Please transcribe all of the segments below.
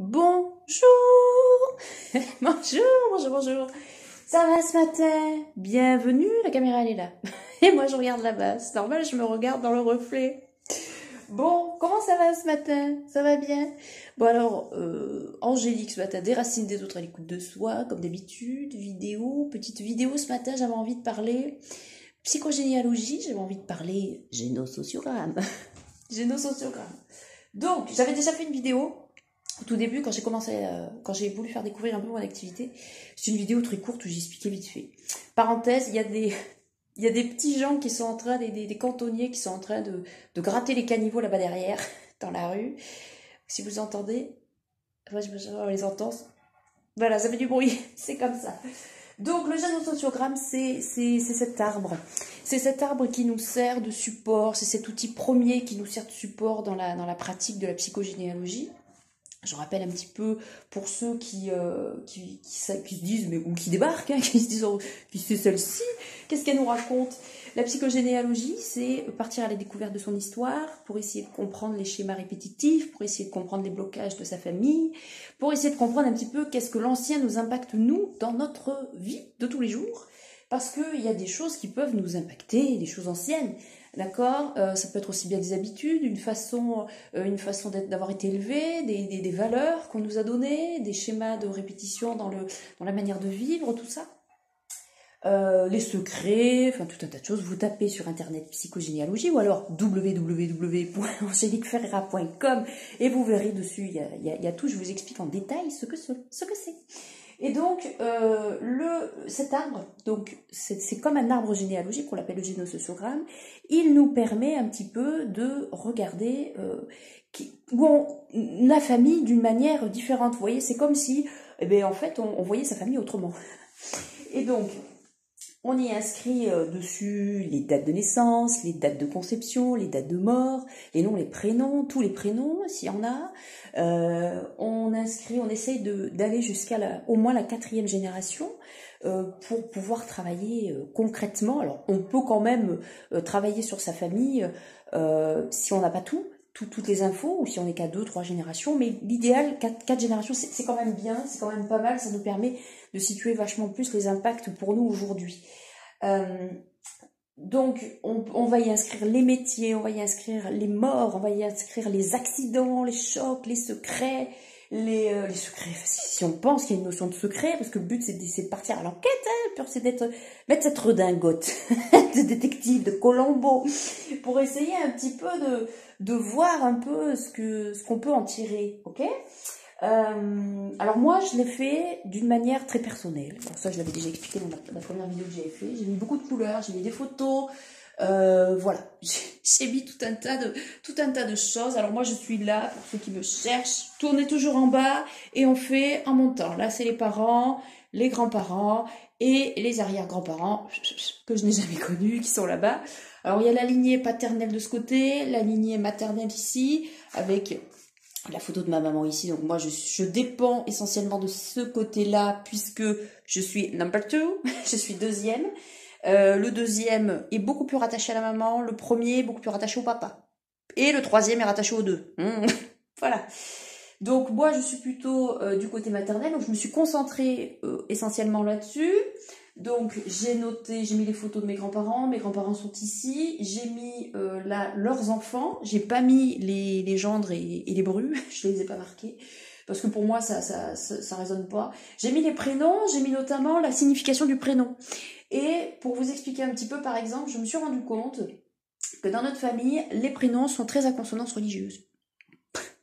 bonjour. Bonjour, bonjour, bonjour. Ça va ce matin? Bienvenue, la caméra elle est là. Et moi je regarde là-bas, c'est normal, je me regarde dans le reflet. Bon, comment ça va ce matin? Ça va bien? Bon alors, Angélique ce matin, déracine des autres à l'écoute de soi, comme d'habitude, petite vidéo ce matin, j'avais envie de parler psychogénéalogie, j'avais envie de parler génosociogramme. Génosociogramme. Donc, j'avais déjà fait une vidéo au tout début, quand j'ai commencé, quand j'ai voulu faire découvrir un peu mon activité. C'est une vidéo très courte où j'expliquais vite fait. Parenthèse, il y a des petits gens qui sont en train, des cantonniers qui sont en train de gratter les caniveaux là-bas derrière, dans la rue. Si vous entendez, moi on les entend. Voilà, ça fait du bruit, c'est comme ça. Donc le génosociogramme, c'est cet arbre. C'est cet arbre qui nous sert de support, c'est cet outil premier qui nous sert de support dans la pratique de la psychogénéalogie. Je rappelle un petit peu pour ceux qui se disent, mais ou qui débarquent, hein, qui se disent, oh, qui c'est celle-ci, qu'est-ce qu'elle nous raconte? La psychogénéalogie, c'est partir à la découverte de son histoire, pour essayer de comprendre les schémas répétitifs, pour essayer de comprendre les blocages de sa famille, pour essayer de comprendre un petit peu qu'est-ce que l'ancien nous impacte, nous, dans notre vie de tous les jours. Parce qu'il y a des choses qui peuvent nous impacter, des choses anciennes. D'accord, ça peut être aussi bien des habitudes, une façon d'avoir été élevé, des valeurs qu'on nous a données, des schémas de répétition dans la manière de vivre, tout ça. Les secrets, enfin tout un tas de choses. Vous tapez sur internet psychogénéalogie ou alors www.angeliqueferreira.com et vous verrez dessus, il y a tout, je vous explique en détail ce que c'est. Et donc, cet arbre, donc c'est comme un arbre généalogique qu'on l'appelle le génosociogramme, il nous permet un petit peu de regarder la famille d'une manière différente. Vous voyez, c'est comme si, en fait, on voyait sa famille autrement. Et donc, on y inscrit dessus les dates de naissance, les dates de conception, les dates de mort, les noms, les prénoms, tous les prénoms, s'il y en a. On essaye d'aller jusqu'à au moins la 4e génération pour pouvoir travailler concrètement. Alors, on peut quand même travailler sur sa famille si on n'a pas toutes les infos, ou si on n'est qu'à 2-3 générations, mais l'idéal, 4 générations, c'est quand même bien, c'est quand même pas mal, ça nous permet de situer vachement plus les impacts pour nous aujourd'hui. Donc, on va y inscrire les métiers, on va y inscrire les morts, on va y inscrire les accidents, les chocs, les secrets, les secrets, si on pense qu'il y a une notion de secret, parce que le but c'est de partir à l'enquête, hein, c'est mettre cette redingote de détective, de Colombo, pour essayer un petit peu de voir un peu ce qu'on peut en tirer, ok? Alors moi je l'ai fait d'une manière très personnelle. Alors ça je l'avais déjà expliqué dans la première vidéo que j'avais fait. J'ai mis beaucoup de couleurs, j'ai mis des photos, voilà, j'ai mis tout un tas de choses. Alors moi je suis là pour ceux qui me cherchent. Tournez toujours en bas et on fait en montant. Là c'est les parents, les grands-parents et les arrière-grands-parents que je n'ai jamais connus, qui sont là-bas. Alors il y a la lignée paternelle de ce côté, la lignée maternelle ici, avec la photo de ma maman ici. Donc moi je dépends essentiellement de ce côté-là, puisque je suis number 2, je suis deuxième. Le deuxième est beaucoup plus rattaché à la maman, le premier est beaucoup plus rattaché au papa. Et le troisième est rattaché aux deux. Voilà. Donc moi je suis plutôt du côté maternel, donc je me suis concentrée essentiellement là-dessus. Donc j'ai mis les photos de mes grands-parents sont ici, j'ai mis leurs enfants, j'ai pas mis les gendres et les brus, je les ai pas marqués, parce que pour moi ça résonne pas. J'ai mis les prénoms, j'ai mis notamment la signification du prénom. Et pour vous expliquer un petit peu, par exemple, je me suis rendu compte que dans notre famille, les prénoms sont très à consonance religieuse.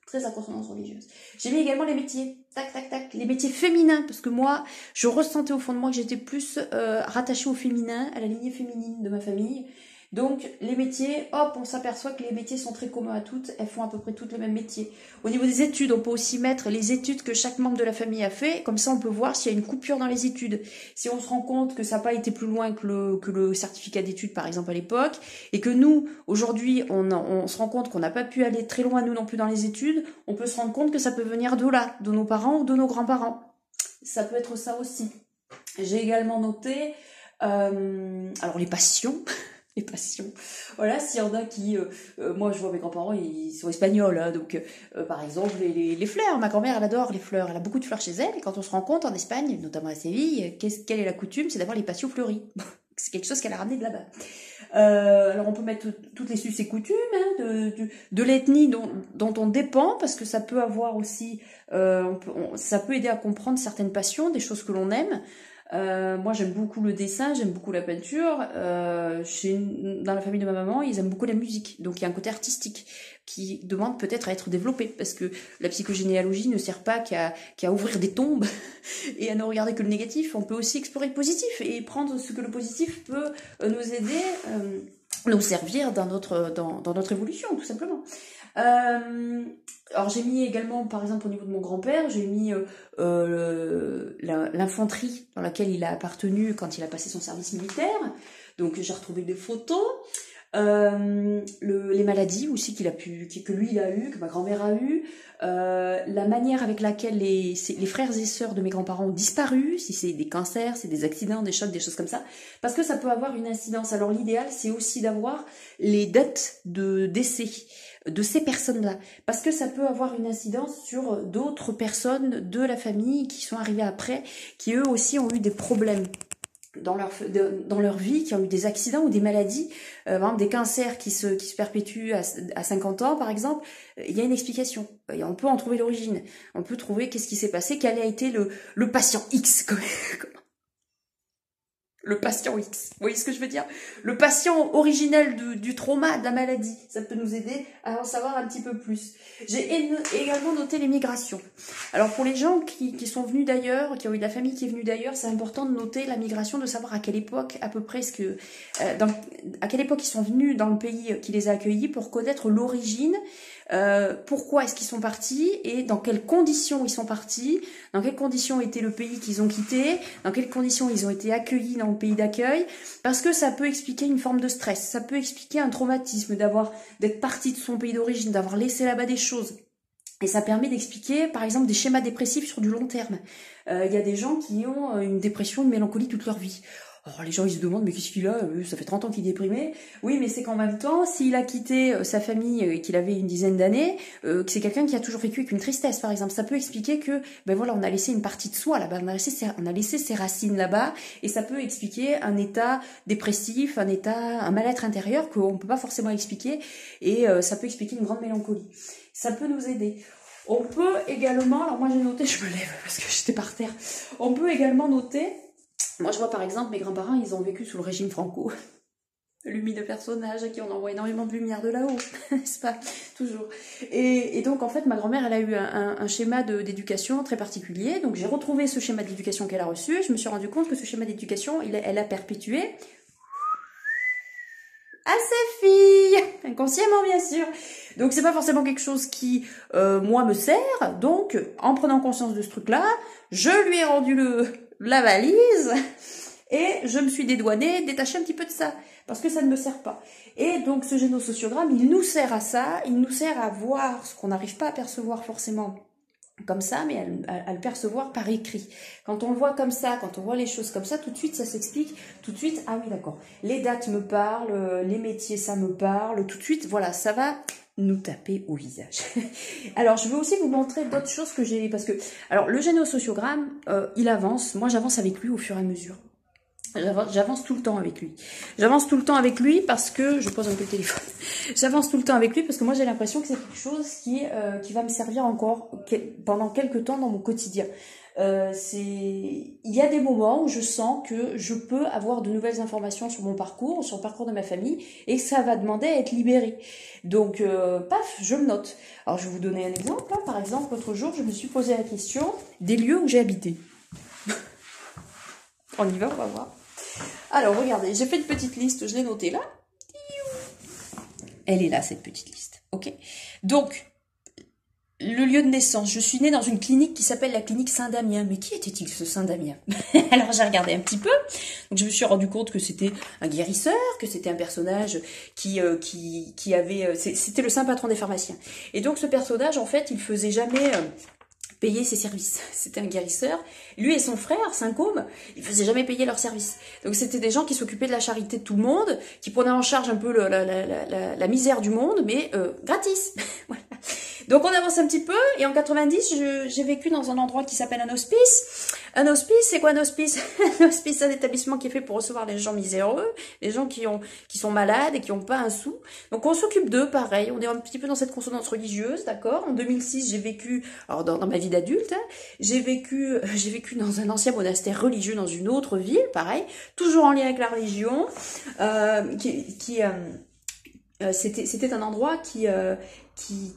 Très à consonance religieuse. J'ai mis également les métiers, tac, tac, tac, les métiers féminins, parce que moi, je ressentais au fond de moi que j'étais plus rattachée au féminin, à la lignée féminine de ma famille. Donc, les métiers, hop, on s'aperçoit que les métiers sont très communs à toutes, elles font à peu près toutes le même métier. Au niveau des études, on peut aussi mettre les études que chaque membre de la famille a fait, comme ça on peut voir s'il y a une coupure dans les études. Si on se rend compte que ça n'a pas été plus loin que le certificat d'études, par exemple, à l'époque, et que nous, aujourd'hui, on se rend compte qu'on n'a pas pu aller très loin, nous non plus, dans les études, on peut se rendre compte que ça peut venir de là, de nos parents ou de nos grands-parents. Ça peut être ça aussi. J'ai également noté, alors les passions, les passions. Voilà, s'il y en a qui... moi, je vois mes grands-parents, ils sont espagnols, hein, donc par exemple, les fleurs. Ma grand-mère, elle adore les fleurs. Elle a beaucoup de fleurs chez elle, et quand on se rencontre en Espagne, notamment à Séville, quelle est la coutume? C'est d'avoir les patios fleuris. C'est quelque chose qu'elle a ramené de là-bas. Alors on peut mettre toutes les us et coutumes hein, de l'ethnie dont on dépend, parce que ça peut avoir aussi... ça peut aider à comprendre certaines passions, des choses que l'on aime. Moi j'aime beaucoup le dessin, j'aime beaucoup la peinture. Dans la famille de ma maman, ils aiment beaucoup la musique, donc il y a un côté artistique qui demande peut-être à être développé, parce que la psychogénéalogie ne sert pas qu'à ouvrir des tombes et à ne regarder que le négatif. On peut aussi explorer le positif et prendre ce que le positif peut nous aider, nous servir dans notre évolution, tout simplement. Alors j'ai mis également, par exemple au niveau de mon grand-père, j'ai mis l'infanterie dans laquelle il a appartenu quand il a passé son service militaire. Donc j'ai retrouvé des photos. Les maladies aussi que lui il a eu, que ma grand-mère a eu, la manière avec laquelle les frères et sœurs de mes grands-parents ont disparu, si c'est des cancers, c'est des accidents, des chocs, des choses comme ça, parce que ça peut avoir une incidence. Alors l'idéal c'est aussi d'avoir les dates de décès de ces personnes-là, parce que ça peut avoir une incidence sur d'autres personnes de la famille qui sont arrivées après, qui eux aussi ont eu des problèmes dans leur vie, qui ont eu des accidents ou des maladies, par exemple des cancers qui se perpétuent à 50 ans par exemple. Il y a une explication, et on peut en trouver l'origine, on peut trouver qu'est-ce qui s'est passé, quel a été le patient X, le patient X, vous voyez ce que je veux dire? Le patient originel du trauma, de la maladie, ça peut nous aider à en savoir un petit peu plus. J'ai également noté les migrations. Alors pour les gens qui sont venus d'ailleurs, qui ont eu de la famille qui est venue d'ailleurs, c'est important de noter la migration, de savoir à quelle époque à peu près à quelle époque ils sont venus dans le pays qui les a accueillis, pour connaître l'origine. Pourquoi est-ce qu'ils sont partis et dans quelles conditions ils sont partis, dans quelles conditions était le pays qu'ils ont quitté, dans quelles conditions ils ont été accueillis dans le pays d'accueil, parce que ça peut expliquer une forme de stress, ça peut expliquer un traumatisme d'être parti de son pays d'origine, d'avoir laissé là-bas des choses. Et ça permet d'expliquer, par exemple, des schémas dépressifs sur du long terme. Il y a des gens qui ont une dépression, une mélancolie toute leur vie. Alors les gens ils se demandent mais qu'est-ce qu'il a, ça fait 30 ans qu'il est déprimé. Oui mais c'est qu'en même temps s'il a quitté sa famille et qu'il avait une dizaine d'années, que c'est quelqu'un qui a toujours vécu avec une tristesse par exemple, ça peut expliquer que ben voilà on a laissé une partie de soi là-bas, on a laissé ses racines là-bas, et ça peut expliquer un état dépressif, un mal-être intérieur qu'on peut pas forcément expliquer, et ça peut expliquer une grande mélancolie. Ça peut nous aider. On peut également, alors moi j'ai noté, je me lève parce que j'étais par terre, on peut également noter. Moi, je vois par exemple mes grands-parents, ils ont vécu sous le régime Franco. Lumineux personnage à qui on envoie énormément de lumière de là-haut, n'est-ce pas? Toujours. Et donc, en fait, ma grand-mère, elle a eu un schéma d'éducation très particulier. Donc, j'ai retrouvé ce schéma d'éducation qu'elle a reçu. Je me suis rendu compte que ce schéma d'éducation, elle a perpétué à sa fille, inconsciemment bien sûr. Donc c'est pas forcément quelque chose qui moi me sert. Donc en prenant conscience de ce truc-là, je lui ai rendu la valise et je me suis détachée un petit peu de ça parce que ça ne me sert pas. Et donc ce génosociogramme, il nous sert à ça, il nous sert à voir ce qu'on n'arrive pas à percevoir forcément comme ça, mais à le percevoir par écrit. Quand on le voit comme ça, quand on voit les choses comme ça, tout de suite ça s'explique, tout de suite, ah oui d'accord, les dates me parlent, les métiers ça me parle, tout de suite, voilà, ça va nous taper au visage. Alors je veux aussi vous montrer d'autres choses que j'ai, parce que, alors le génosociogramme, il avance, moi j'avance avec lui au fur et à mesure. J'avance tout le temps avec lui. J'avance tout le temps avec lui parce que... Je pose un peu le téléphone. J'avance tout le temps avec lui parce que moi j'ai l'impression que c'est quelque chose qui va me servir encore pendant quelques temps dans mon quotidien. Il y a des moments où je sens que je peux avoir de nouvelles informations sur mon parcours, sur le parcours de ma famille, et ça va demander à être libéré. Donc, paf, je le note. Alors je vais vous donner un exemple. Hein. Par exemple, l'autre jour, je me suis posé la question des lieux où j'ai habité. On y va, on va voir. Alors, regardez, j'ai fait une petite liste, je l'ai notée là. Elle est là, cette petite liste. Ok. Donc, le lieu de naissance. Je suis née dans une clinique qui s'appelle la clinique Saint-Damien. Mais qui était-il, ce Saint-Damien? Alors, j'ai regardé un petit peu. Donc, je me suis rendu compte que c'était un guérisseur, que c'était un personnage qui avait... C'était le saint patron des pharmaciens. Et donc, ce personnage, en fait, il faisait jamais... payer ses services. C'était un guérisseur. Lui et son frère, Saint-Côme, ils faisaient jamais payer leurs services. Donc c'était des gens qui s'occupaient de la charité de tout le monde, qui prenaient en charge un peu la misère du monde, mais gratis. Voilà. Donc on avance un petit peu, et en 90, j'ai vécu dans un endroit qui s'appelle un hospice. Un hospice, c'est quoi un hospice? Un hospice, c'est un établissement qui est fait pour recevoir les gens miséreux, les gens qui sont malades et qui n'ont pas un sou. Donc on s'occupe d'eux, pareil, on est un petit peu dans cette consonance religieuse, d'accord? En 2006, j'ai vécu, alors dans ma vie d'adulte, hein, j'ai vécu dans un ancien monastère religieux dans une autre ville, pareil, toujours en lien avec la religion, c'était un endroit qui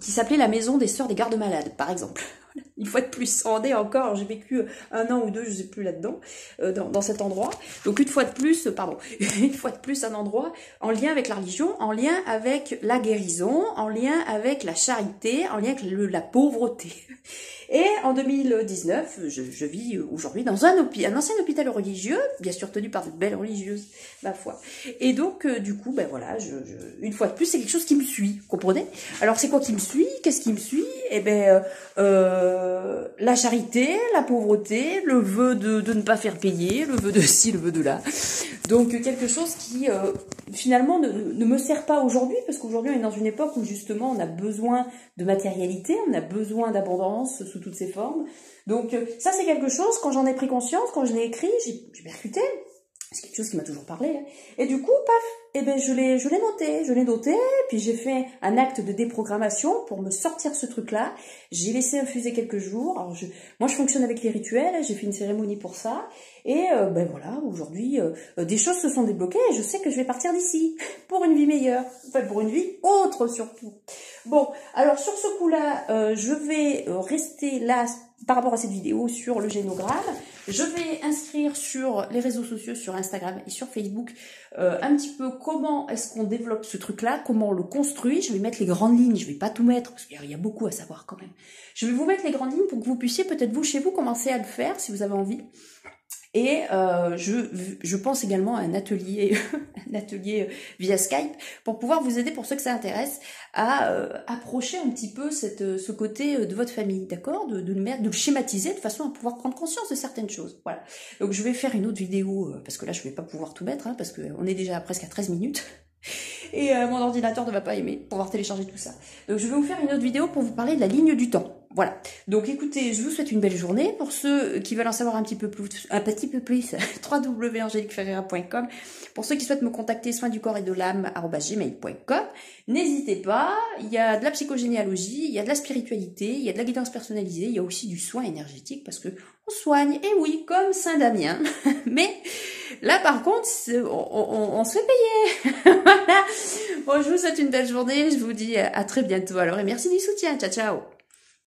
s'appelait la maison des sœurs des gardes-malades, par exemple. Une fois de plus, on est encore, j'ai vécu 1 an ou 2, je sais plus là-dedans, dans cet endroit. Donc une fois de plus, un endroit en lien avec la religion, en lien avec la guérison, en lien avec la charité, en lien avec la pauvreté. Et en 2019, je vis aujourd'hui dans un ancien hôpital religieux, bien sûr tenu par de belles religieuses, ma foi. Et donc, du coup, ben voilà, une fois de plus, c'est quelque chose qui me suit, vous comprenez? Alors, c'est quoi qui me suit? Qu'est-ce qui me suit? Eh ben, la charité, la pauvreté, le vœu de ne pas faire payer, le vœu de ci, le vœu de là. Donc, quelque chose qui, finalement, ne me sert pas aujourd'hui, parce qu'aujourd'hui, on est dans une époque où, justement, on a besoin de matérialité, on a besoin d'abondance sous toutes ses formes. Donc ça, c'est quelque chose, quand j'en ai pris conscience, quand je l'ai écrit, j'ai percuté. C'est quelque chose qui m'a toujours parlé. Hein. Et du coup, paf, eh ben, je l'ai noté, puis j'ai fait un acte de déprogrammation pour me sortir ce truc-là. J'ai laissé infuser quelques jours. Alors moi, je fonctionne avec les rituels, j'ai fait une cérémonie pour ça. Et ben voilà, aujourd'hui, des choses se sont débloquées et je sais que je vais partir d'ici pour une vie meilleure, enfin pour une vie autre surtout. Bon, alors sur ce coup-là, je vais rester là par rapport à cette vidéo sur le génogramme. Je vais inscrire sur les réseaux sociaux, sur Instagram et sur Facebook, un petit peu comment est-ce qu'on développe ce truc-là, comment on le construit. Je vais mettre les grandes lignes, je vais pas tout mettre, parce qu'il y a beaucoup à savoir quand même. Je vais vous mettre les grandes lignes pour que vous puissiez peut-être vous, chez vous, commencer à le faire si vous avez envie. Et je pense également à un atelier via Skype pour pouvoir vous aider, pour ceux que ça intéresse, à approcher un petit peu ce côté de votre famille, d'accord, de le schématiser de façon à pouvoir prendre conscience de certaines choses. Voilà. Donc je vais faire une autre vidéo parce que là je vais pas pouvoir tout mettre, hein, parce qu'on est déjà presque à 13 minutes. Et mon ordinateur ne va pas aimer pouvoir télécharger tout ça. Donc je vais vous faire une autre vidéo pour vous parler de la ligne du temps. Voilà. Donc écoutez, je vous souhaite une belle journée. Pour ceux qui veulent en savoir un petit peu plus, www.angeliqueferreira.com. Pour ceux qui souhaitent me contacter, soins du corps et de l'âme @gmail.com. N'hésitez pas, il y a de la psychogénéalogie, il y a de la spiritualité, il y a de la guidance personnalisée, il y a aussi du soin énergétique parce que on soigne, et oui, comme Saint Damien. Mais là par contre, on se fait payer. Voilà. Bon, je vous souhaite une belle journée, je vous dis à très bientôt alors et merci du soutien. Ciao ciao.